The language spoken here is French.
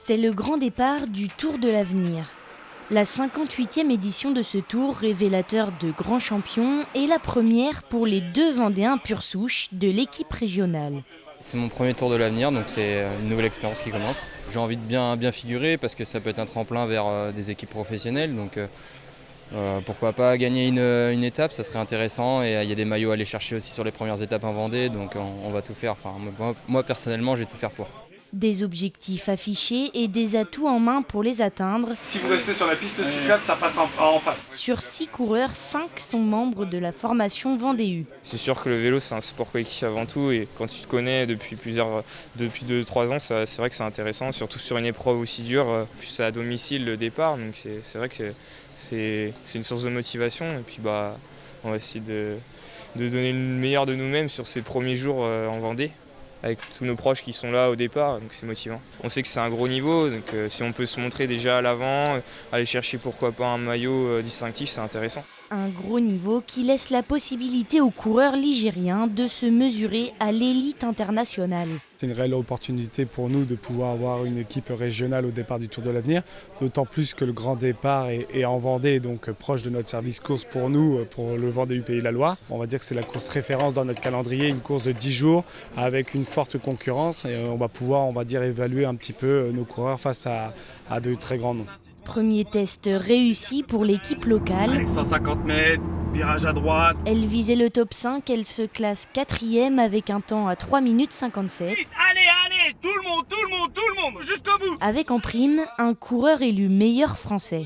C'est le grand départ du Tour de l'Avenir. La 58e édition de ce tour, révélateur de grands champions, est la première pour les deux Vendéens pure souche de l'équipe régionale. C'est mon premier Tour de l'Avenir, donc c'est une nouvelle expérience qui commence. J'ai envie de bien figurer parce que ça peut être un tremplin vers des équipes professionnelles. Donc pourquoi pas gagner une étape, ça serait intéressant. Et il y a des maillots à aller chercher aussi sur les premières étapes en Vendée, donc on va tout faire. Enfin, moi personnellement, je vais tout faire pour. Des objectifs affichés et des atouts en main pour les atteindre. Si vous restez sur la piste cyclable, ça passe en face. Sur 6 coureurs, 5 sont membres de la formation Vendée U. C'est sûr que le vélo, c'est un sport collectif avant tout. Et quand tu te connais depuis 2-3 ans, c'est vrai que c'est intéressant, surtout sur une épreuve aussi dure. Puis c'est à domicile le départ, donc c'est vrai que c'est une source de motivation. Et puis on va essayer de donner le meilleur de nous-mêmes sur ces premiers jours en Vendée, avec tous nos proches qui sont là au départ, donc c'est motivant. On sait que c'est un gros niveau, donc si on peut se montrer déjà à l'avant, aller chercher pourquoi pas un maillot distinctif, c'est intéressant. Un gros niveau qui laisse la possibilité aux coureurs ligériens de se mesurer à l'élite internationale. C'est une réelle opportunité pour nous de pouvoir avoir une équipe régionale au départ du Tour de l'Avenir, d'autant plus que le grand départ est en Vendée, donc proche de notre service course pour nous, pour le Vendée du Pays de la Loire. On va dire que c'est la course référence dans notre calendrier, une course de 10 jours avec une forte concurrence et on va pouvoir, évaluer un petit peu nos coureurs face à de très grands noms. Premier test réussi pour l'équipe locale. Allez, 150 mètres, virage à droite. Elle visait le top 5, elle se classe 4e avec un temps à 3 minutes 57. Allez, tout le monde, jusqu'au bout. Avec en prime un coureur élu meilleur français.